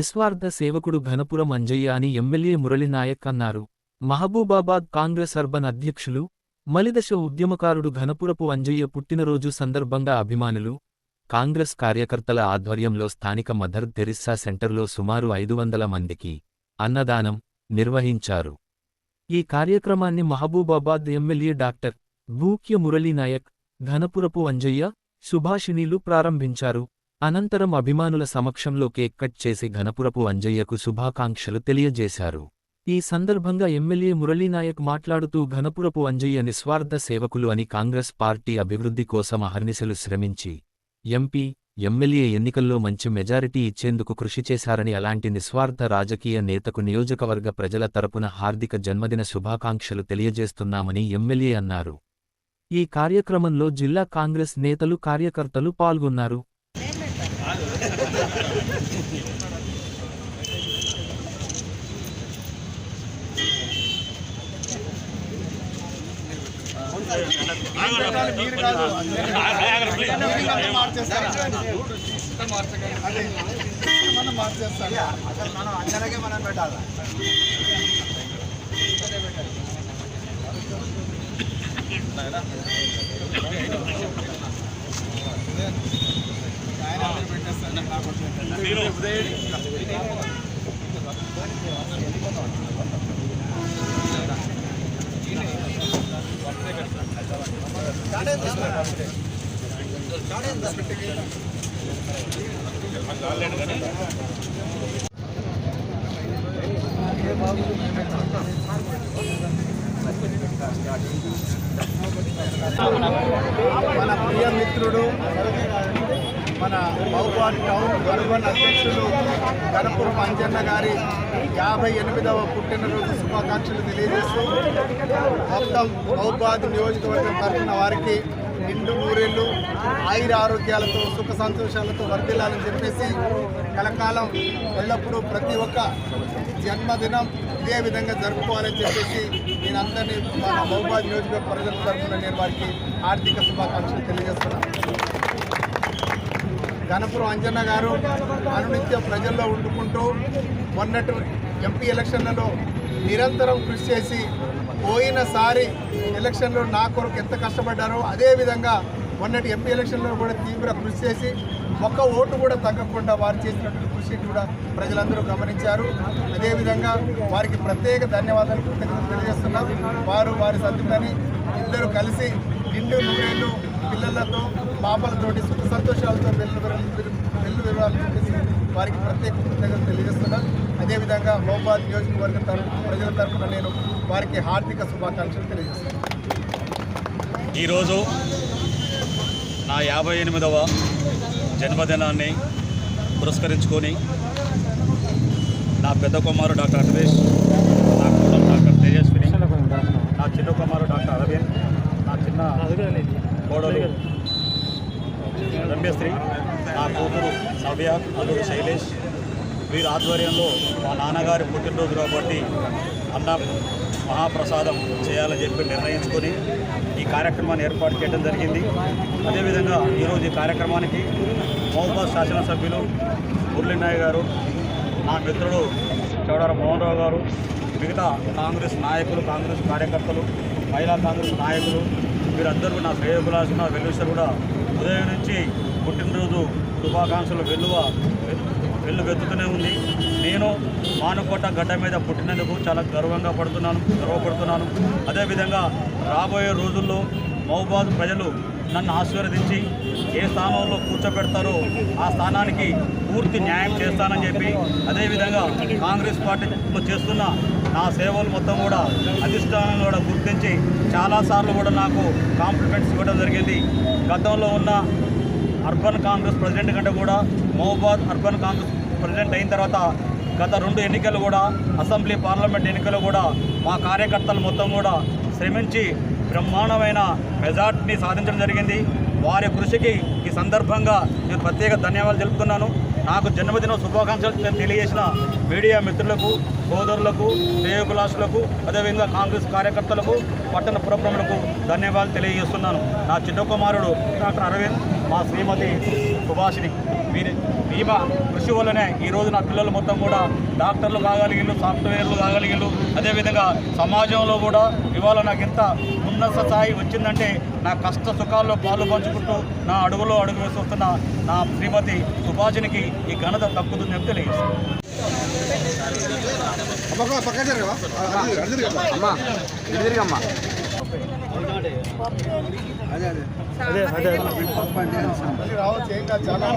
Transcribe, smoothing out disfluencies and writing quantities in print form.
నిస్వార్థ సేవకుడు ఘనపురం అంజయ్య అని ఎమ్మెల్యే మురళీనాయక్ అన్నారు. మహబూబాబాద్ కాంగ్రెస్ అర్బన్ అధ్యక్షులు, మలిదశ ఉద్యమకారుడు ఘనపురపు అంజయ్య పుట్టినరోజు సందర్భంగా అభిమానులు, కాంగ్రెస్ కార్యకర్తల ఆధ్వర్యంలో స్థానిక మదర్ తెరిస్సా సెంటర్లో సుమారు 500 మందికి అన్నదానం నిర్వహించారు. ఈ కార్యక్రమాన్ని మహబూబాబాద్ ఎమ్మెల్యే డాక్టర్ భూక్య మురళీనాయక్, ఘనపురపు అంజయ్య, సుభాషిణీలు ప్రారంభించారు. అనంతరం అభిమానుల సమక్షంలో కేక్ కట్ చేసి ఘనపురపు అంజయ్యకు శుభాకాంక్షలు తెలియజేశారు. ఈ సందర్భంగా ఎమ్మెల్యే మురళీనాయక్ మాట్లాడుతూ ఘనపురపు అంజయ్య నిస్వార్థ సేవకులు అని, కాంగ్రెస్ పార్టీ అభివృద్ధి కోసం అహర్నిశలు శ్రమించి ఎంపీ, ఎమ్మెల్యే ఎన్నికల్లో మంచి మెజారిటీ ఇచ్చేందుకు కృషి చేశారని, అలాంటి నిస్వార్థ రాజకీయ నేతకు నియోజకవర్గ ప్రజల తరపున హార్దిక జన్మదిన శుభాకాంక్షలు తెలియజేస్తున్నామని ఎమ్మెల్యే అన్నారు. ఈ కార్యక్రమంలో జిల్లా కాంగ్రెస్ నేతలు, కార్యకర్తలు పాల్గొన్నారు. మన ప్రియ మిత్రుడు, మన మహబూబాబాద్ టౌన్ అర్బన్ అధ్యక్షులు ఘనపురం అంజన్న గారి 58వ పుట్టినరోజు శుభాకాంక్షలు తెలియజేస్తూ మొత్తం మహబూబాబాద్ నియోజకవర్గం తరఫున వారికి నిండు నూరేళ్లు ఆయుర ఆరోగ్యాలతో సుఖ సంతోషాలతో వర్ధిల్లాలని చెప్పేసి కలకాలం ఎల్లప్పుడూ ప్రతి ఒక్క జన్మదినం ఇదే విధంగా జరుపుకోవాలని చెప్పేసి నేను అందరినీ మన మహబూబాబాద్ నియోజకవర్గ ప్రజల తరఫున నేను వారికి ఆర్థిక శుభాకాంక్షలు తెలియజేస్తున్నాను. ఘనపురం అంజన్న గారు అనునిత్యం ప్రజల్లో ఉండుకుంటూ మొన్నటి ఎంపీ ఎలక్షన్లలో నిరంతరం కృషి చేసి, పోయినసారి ఎలక్షన్లో నా కొరకు ఎంత కష్టపడ్డారో అదేవిధంగా మొన్నటి ఎంపీ ఎలక్షన్లో కూడా తీవ్ర కృషి చేసి ఒక్క ఓటు కూడా తగ్గకుండా వారు చేసినటువంటి కృషి కూడా ప్రజలందరూ గమనించారు. అదేవిధంగా వారికి ప్రత్యేక ధన్యవాదాలు కృతజ్ఞతలు తెలియజేస్తున్నాం. వారి సతీమణి ఇద్దరు కలిసి నిండు నూరేళ్ళు పిల్లలతో, పాపలతోటి సుఖ సంతోషాలతో వెళ్ళు వివరాలు చెప్పేసి వారికి ప్రత్యేక కృతజ్ఞతలు తెలియజేస్తున్నాం. అదేవిధంగా మహబూబాబాద్ నియోజకవర్గ ప్రజల తరఫున నేను వారికి హార్దిక శుభాకాంక్షలు తెలియజేస్తున్నాను. ఈరోజు నా 58వ జన్మదినాన్ని పురస్కరించుకొని నా పెద్ద కుమారుడు డాక్టర్ అఖిలేష్, నా కుటుంబం డాక్టర్ తేజస్విని, నా చిన్న కుమారుడు డాక్టర్ అరవింద్, నా చిన్న కోడలు రమ్యశ్రీ, నా కూతురు నవ్య, అల్లుడు శైలేష్, వీరి ఆధ్వర్యంలో మా నాన్నగారి పుట్టినరోజు కాబట్టి అన్న మహాప్రసాదం చేయాలని చెప్పి నిర్ణయించుకొని ఈ కార్యక్రమాన్ని ఏర్పాటు చేయడం జరిగింది. అదేవిధంగా ఈరోజు ఈ కార్యక్రమానికి మహబూబాబాద్ శాసనసభ్యులు మురళీనాయక్ గారు, నా మిత్రుడు చౌడార మోహన్ రావు గారు, మిగతా కాంగ్రెస్ నాయకులు, కాంగ్రెస్ కార్యకర్తలు, మహిళా కాంగ్రెస్ నాయకులు, వీరందరూ నా శ్రేయోభిలాష వెల్లువిష కూడా ఉదయం నుంచి పుట్టినరోజు శుభాకాంక్షలు వెల్లువెత్తుతూనే ఉంది. నేను మానుకోట గడ్డ మీద పుట్టినందుకు చాలా గర్వపడుతున్నాను. అదేవిధంగా రాబోయే రోజుల్లో మహబూబాబాద్ ప్రజలు నన్ను ఆశీర్వదించి ఏ స్థానంలో కూర్చోబెడతారో ఆ స్థానానికి పూర్తి న్యాయం చేస్తానని చెప్పి, అదేవిధంగా కాంగ్రెస్ పార్టీలో చేస్తున్న నా సేవలు మొత్తం కూడా అధిష్టానం కూడా గుర్తించి చాలాసార్లు కూడా నాకు కాంప్లిమెంట్స్ ఇవ్వడం జరిగింది. గతంలో ఉన్న అర్బన్ కాంగ్రెస్ ప్రెసిడెంట్ కంటే కూడా మహబూబాబాద్ అర్బన్ కాంగ్రెస్ ప్రెసిడెంట్ అయిన తర్వాత గత 2 ఎన్నికలు కూడా, అసెంబ్లీ పార్లమెంట్ ఎన్నికలు కూడా మా కార్యకర్తలు మొత్తం కూడా శ్రమించి బ్రహ్మాండమైన మెజార్టీని సాధించడం జరిగింది. వారి కృషికి ఈ సందర్భంగా నేను ప్రత్యేక ధన్యవాదాలు తెలుపుతున్నాను. నాకు జన్మదిన శుభాకాంక్షలు తెలియజేసిన మీడియా మిత్రులకు, సోదరులకు, శ్రేయోభిలాషులకు, అదేవిధంగా కాంగ్రెస్ కార్యకర్తలకు, పట్టణ పురప్రములకు ధన్యవాదాలు తెలియజేస్తున్నాను. నా చిన్న కుమారుడు డాక్టర్ అరవింద్, మా శ్రీమతి సుభాషిణి. ఈమె కృషి వల్లనే ఈరోజు నా పిల్లలు మొత్తం కూడా డాక్టర్లు కాగలిగిళ్ళు, సాఫ్ట్వేర్లు కాగలిగిళ్ళు. అదేవిధంగా సమాజంలో కూడా ఇవాళ నాకు ఇంత ఉన్నత స్థాయి వచ్చిందంటే నా కష్ట సుఖాల్లో పాలు పంచుకుంటూ నా అడుగులో అడుగు వేసి వస్తున్న నా శ్రీమతి సుభాషినికి ఈ ఘనత దక్కుతుందని తెలియజేస్తాను. రావచ్చు ఏం కాదు, చాలా